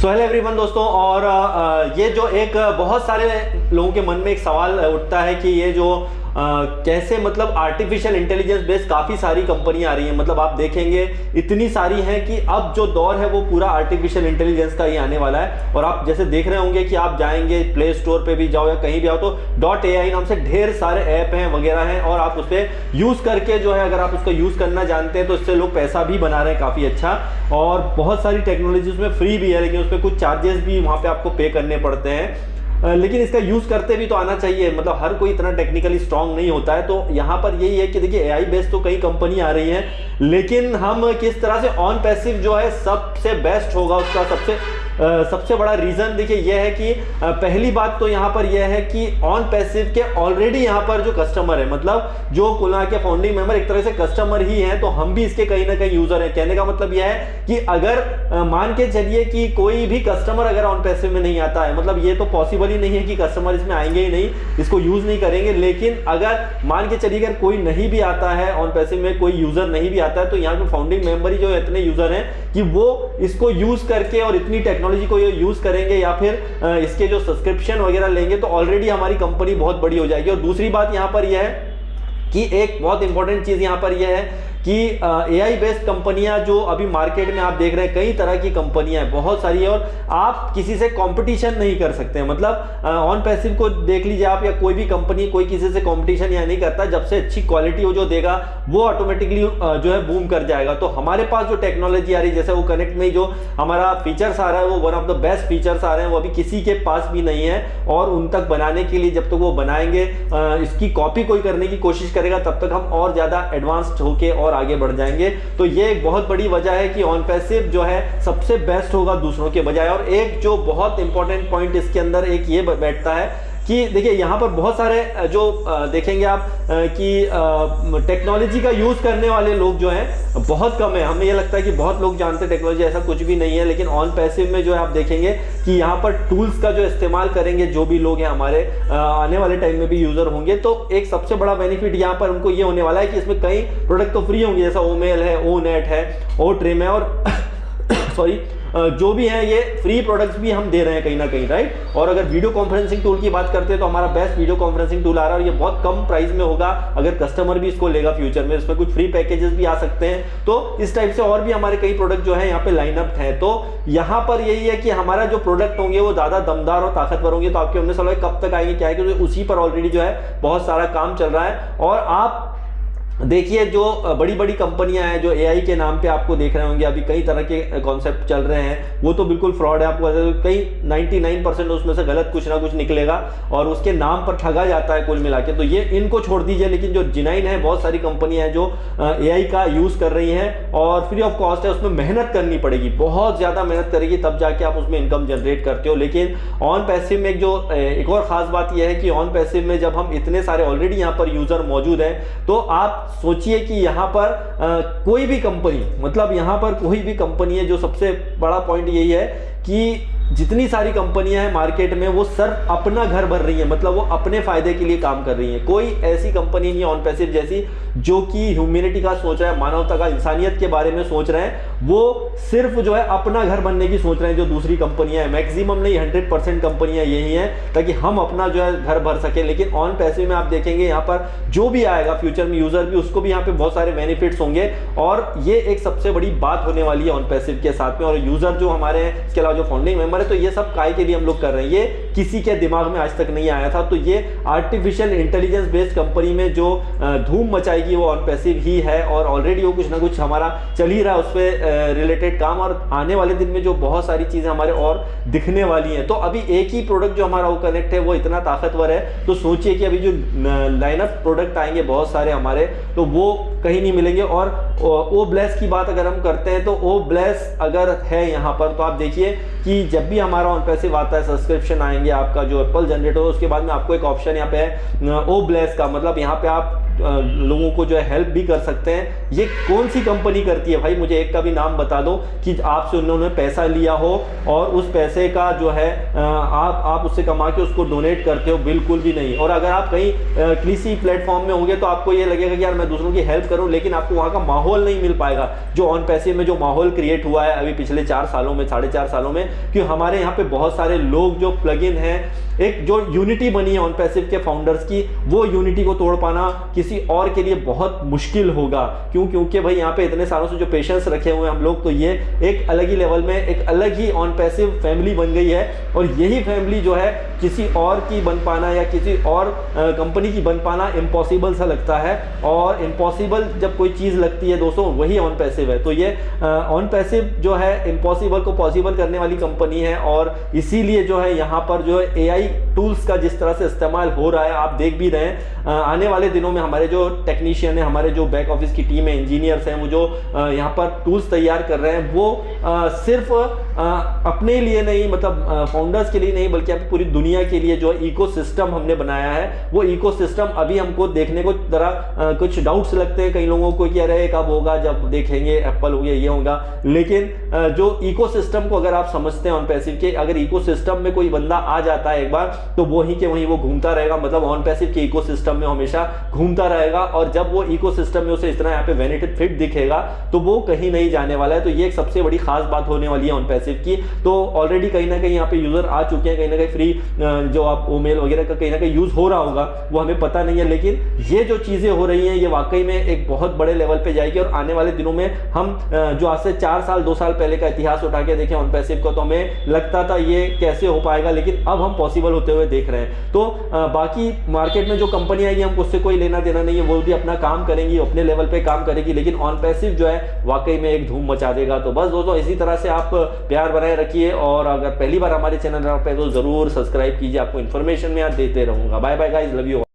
So hello everyone दोस्तों, और ये जो एक बहुत सारे लोगों के मन में एक सवाल उठता है कि ये जो कैसे मतलब आर्टिफिशियल इंटेलिजेंस बेस्ड काफ़ी सारी कंपनियां आ रही हैं। मतलब आप देखेंगे इतनी सारी हैं कि अब जो दौर है वो पूरा आर्टिफिशियल इंटेलिजेंस का ही आने वाला है। और आप जैसे देख रहे होंगे कि आप जाएंगे प्ले स्टोर पे भी जाओ या कहीं भी आओ तो .ai नाम से ढेर सारे ऐप हैं वगैरह हैं, और आप उस पर यूज़ करके जो है अगर आप उसको यूज़ करना जानते हैं तो इससे लोग पैसा भी बना रहे हैं काफ़ी अच्छा। और बहुत सारी टेक्नोलॉजी उसमें फ्री भी है, लेकिन उस पर कुछ चार्जेस भी वहाँ पर आपको पे करने पड़ते हैं। लेकिन इसका यूज करते भी तो आना चाहिए। मतलब हर कोई इतना टेक्निकली स्ट्रांग नहीं होता है। तो यहाँ पर यही है कि देखिए एआई बेस्ड तो कई कंपनी आ रही हैं, लेकिन हम किस तरह से ऑन पैसिव जो है सबसे बेस्ट होगा, उसका सबसे बड़ा रीजन देखिए यह है कि पहली बात तो यहाँ पर यह है कि ऑन पैसिव के ऑलरेडी यहाँ पर जो कस्टमर है, मतलब जो कुल के फाउंडिंग मेंबर एक तरह से कस्टमर ही हैं, तो हम भी इसके कहीं ना कहीं यूजर हैं। कहने का मतलब यह है कि अगर मान के चलिए कि कोई भी कस्टमर अगर ऑन पैसिव में नहीं आता है, मतलब ये तो पॉसिबल ही नहीं है कि कस्टमर इसमें आएंगे ही नहीं, इसको यूज नहीं करेंगे। लेकिन अगर मान के चलिए अगर कोई नहीं भी आता है ऑन पैसिव में, कोई यूजर नहीं भी आता है, तो यहाँ पे फाउंडिंग मेंबर ही जो इतने यूजर हैं कि वो इसको यूज करके और इतनी टेक्नोलॉजी को यूज करेंगे या फिर इसके जो सब्सक्रिप्शन वगैरह लेंगे, तो ऑलरेडी हमारी कंपनी बहुत बड़ी हो जाएगी। और दूसरी बात यहाँ पर यह है कि एक बहुत इंपॉर्टेंट चीज यहाँ पर यह है कि एआई बेस्ड कंपनियां जो अभी मार्केट में आप देख रहे हैं, कई तरह की कंपनियां हैं, बहुत सारी है, और आप किसी से कंपटीशन नहीं कर सकते हैं। मतलब ऑन पैसिव को देख लीजिए आप, या कोई भी कंपनी कोई किसी से कंपटीशन या नहीं करता। जब से अच्छी क्वालिटी वो जो देगा वो ऑटोमेटिकली जो है बूम कर जाएगा। तो हमारे पास जो टेक्नोलॉजी आ रही है, जैसे वो कनेक्ट में जो हमारा फीचर्स आ रहा है, वो one of the best features आ रहे हैं, वो अभी किसी के पास भी नहीं है। और उन तक बनाने के लिए जब तक वो बनाएंगे, इसकी कॉपी कोई करने की कोशिश करेगा, तब तक हम और ज्यादा एडवांस्ड होके और आगे बढ़ जाएंगे। तो ये एक बहुत बड़ी वजह है कि ऑन पैसिव जो है सबसे बेस्ट होगा दूसरों के बजाय। और एक जो बहुत इंपॉर्टेंट पॉइंट इसके अंदर एक ये बैठता है कि देखिए यहाँ पर बहुत सारे जो देखेंगे आप कि टेक्नोलॉजी का यूज करने वाले लोग जो हैं बहुत कम है। हमें ये लगता है कि बहुत लोग जानते हैं टेक्नोलॉजी, ऐसा कुछ भी नहीं है। लेकिन ऑन पैसिव में जो है आप देखेंगे कि यहाँ पर टूल्स का जो इस्तेमाल करेंगे जो भी लोग हैं हमारे, आने वाले टाइम में भी यूजर होंगे, तो एक सबसे बड़ा बेनिफिट यहाँ पर उनको ये होने वाला है कि इसमें कई प्रोडक्ट तो फ्री होंगे, जैसा ओमेल है, ओनेट है, ओट्रिम है, और सॉरी जो भी है ये फ्री प्रोडक्ट्स भी हम दे रहे हैं कहीं ना कहीं, राइट। और अगर वीडियो कॉन्फ्रेंसिंग टूल की बात करते हैं तो हमारा बेस्ट वीडियो कॉन्फ्रेंसिंग टूल आ रहा है, और ये बहुत कम प्राइस में होगा अगर कस्टमर भी इसको लेगा फ्यूचर में। इसमें कुछ फ्री पैकेजेस भी आ सकते हैं। तो इस टाइप से और भी हमारे कई प्रोडक्ट जो है यहाँ पे लाइनअप है। तो यहाँ पर यही है कि हमारा जो प्रोडक्ट होंगे वो ज्यादा दमदार और ताकतवर होंगे। तो आपके 19 साल कब तक आएंगे, क्या है, क्योंकि उसी पर ऑलरेडी जो है बहुत सारा काम चल रहा है। और आप देखिए जो बड़ी बड़ी कंपनियां हैं जो एआई के नाम पे आपको देख रहे होंगे, अभी कई तरह के कॉन्सेप्ट चल रहे हैं, वो तो बिल्कुल फ्रॉड है। आपको कई 99% उसमें से गलत कुछ ना कुछ निकलेगा और उसके नाम पर ठगा जाता है कुल मिला के। तो ये इनको छोड़ दीजिए। लेकिन जो जिनाइन है, बहुत सारी कंपनियां हैं जो एआई का यूज कर रही हैं और फ्री ऑफ कॉस्ट है, उसमें मेहनत करनी पड़ेगी, बहुत ज्यादा मेहनत करेगी, तब जाके आप उसमें इनकम जनरेट करते हो। लेकिन ऑन पैसिव में जो एक और खास बात यह है कि ऑन पैसिव में जब हम इतने सारे ऑलरेडी यहाँ पर यूजर मौजूद हैं, तो आप सोचिए कि यहां पर कोई भी कंपनी, मतलब यहां पर कोई भी कंपनी है, जो सबसे बड़ा पॉइंट यही है कि जितनी सारी कंपनियां हैं मार्केट में वो सिर्फ अपना घर भर रही हैं, मतलब वो अपने फायदे के लिए काम कर रही हैं। कोई ऐसी कंपनी नहीं ऑन पैसिव जैसी जो कि ह्यूमैनिटी का सोच रहा है, मानवता का, इंसानियत के बारे में सोच रहे हैं। वो सिर्फ जो है अपना घर बनने की सोच रहे हैं। जो दूसरी कंपनियां हैं, मैक्सिमम नहीं 100% कंपनियां यही हैं, ताकि हम अपना जो है घर भर सके। लेकिन ऑन पैसिव में आप देखेंगे यहाँ पर जो भी आएगा फ्यूचर में यूजर भी, उसको भी यहाँ पे बहुत सारे बेनिफिट्स होंगे। और ये एक सबसे बड़ी बात होने वाली है ऑन पैसिव के साथ में। और यूजर जो हमारे हैं, इसके अलावा जो फाउंडिंग मेंबर है, तो ये सब काय के लिए हम लोग कर रहे हैं, ये किसी के दिमाग में आज तक नहीं आया था। तो ये आर्टिफिशियल इंटेलिजेंस बेस्ड कंपनी में जो धूम मचाएगी वो ऑन पैसिव ही है। और ऑलरेडी वो कुछ ना कुछ हमारा चल ही रहा है उस पर रिलेटेड काम, और आने वाले दिन में जो बहुत सारी चीजें हमारे और दिखने वाली हैं। तो अभी एक ही प्रोडक्ट जो हमारा वो कनेक्ट है वो इतना ताकतवर है, तो सोचिए कि अभी जो लाइनअप प्रोडक्ट आएंगे बहुत सारे हमारे, तो वो कहीं नहीं मिलेंगे। और ओ ब्लेस की बात अगर हम करते हैं, तो ओ ब्लेस अगर है यहाँ पर, तो आप देखिए कि जब भी हमारा ऑन पैसिव आता है, सब्सक्रिप्शन आएंगे आपका जो एप्पल जनरेट हो, उसके बाद में आपको एक ऑप्शन यहाँ पे है ओ ब्लेस का, मतलब यहाँ पे आप लोगों को जो है हेल्प भी कर सकते हैं। ये कौन सी कंपनी करती है भाई, मुझे एक का भी नाम बता दो कि आपसे उन्होंने पैसा लिया हो और उस पैसे का जो है आप उससे कमा के उसको डोनेट करते हो, बिल्कुल भी नहीं। और अगर आप कहीं किसी प्लेटफॉर्म में होंगे तो आपको ये लगेगा कि यार मैं दूसरों की हेल्प करूं, लेकिन आपको वहां का माहौल नहीं मिल पाएगा जो ऑन पैसिव में जो माहौल क्रिएट हुआ है अभी पिछले 4 सालों में, 4.5 सालों में, कि हमारे यहाँ पे बहुत सारे लोग जो प्लग इन हैं, एक जो यूनिटी बनी है ऑन पैसिव के फाउंडर्स की, वो यूनिटी को तोड़ पाना किसी और के लिए बहुत मुश्किल होगा। क्यों? क्योंकि भाई यहाँ पे इतने सालों से जो पेशेंस रखे हुए हैं हम लोग, तो ये एक अलग ही लेवल में एक अलग ही ऑन पैसिव फैमिली बन गई है। और यही फैमिली जो है किसी और की बन पाना या किसी और कंपनी की बन पाना इम्पॉसिबल सा लगता है। और इम्पॉसिबल जब कोई चीज़ लगती है दोस्तों, वही ऑन पैसिव है। तो ये ऑन पैसिव जो है इम्पॉसिबल को पॉसिबल करने वाली कंपनी है। और इसीलिए जो है यहाँ पर जो है AI टूल्स का जिस तरह से इस्तेमाल हो रहा है आप देख भी रहे हैं। आने वाले दिनों में हमारे जो टेक्नीशियन है, हमारे जो बैक ऑफिस की टीम है, इंजीनियर्स हैं, वो जो यहाँ पर टूल्स तैयार कर रहे हैं, वो सिर्फ अपने लिए नहीं, मतलब फाउंडर्स के लिए नहीं, बल्कि आप पूरी दुनिया के लिए जो इकोसिस्टम हमने बनाया है, वो इकोसिस्टम अभी हमको देखने को जरा कुछ डाउट्स लगते हैं कई लोगों को कि अरे कब होगा, जब देखेंगे एप्पल हो गया, ये होगा। लेकिन जो इकोसिस्टम को अगर आप समझते हैं ऑन पैसिव के, अगर इकोसिस्टम में कोई बंदा आ जाता है एक बार, तो वहीं के वहीं वो घूमता रहेगा, मतलब ऑन पैसिव के इकोसिस्टम में हमेशा घूमता रहेगा। और जब वो इकोसिस्टम में उसे इस तरह यहाँ पे बेनिफिट फिट दिखेगा तो वो कहीं नहीं जाने वाला है। तो ये एक सबसे बड़ी खास बात होने वाली है ऑन पैसिव की। तो ऑलरेडी कहीं ना कहीं यहाँ पे यूजर आ चुके हैं, कहीं ना कहीं फ्री जो आप ईमेल वगैरह का कहीं ना कहीं यूज हो रहा होगा, वो हमें पता नहीं है। लेकिन ये जो चीजें हो रही हैं, ये वाकई में एक बहुत बड़े लेवल पे जाएगी। और आने वाले दिनों में हम जो आज से 4 साल 2 साल पहले का इतिहास उठा के देखें ऑन पैसिव को, तो हमें लगता था ये कैसे हो पाएगा, लेकिन अब हम पॉसिबल होते हुए देख रहे हैं। तो बाकी मार्केट में जो कंपनी आएगी हमको उससे कोई लेना देना नहीं है, वो भी अपना काम करेंगी, अपने लेवल पे काम करेगी, लेकिन ऑन पैसिव जो है वाकई में एक धूम मचा देगा। तो बस दोस्तों इसी तरह से आप प्यार बनाए रखिए, और अगर पहली बार हमारे चैनल पे तो जरूर सब्सक्राइब कीजिए, आपको इन्फॉर्मेशन में देते रहूंगा। Bye bye guys, love you.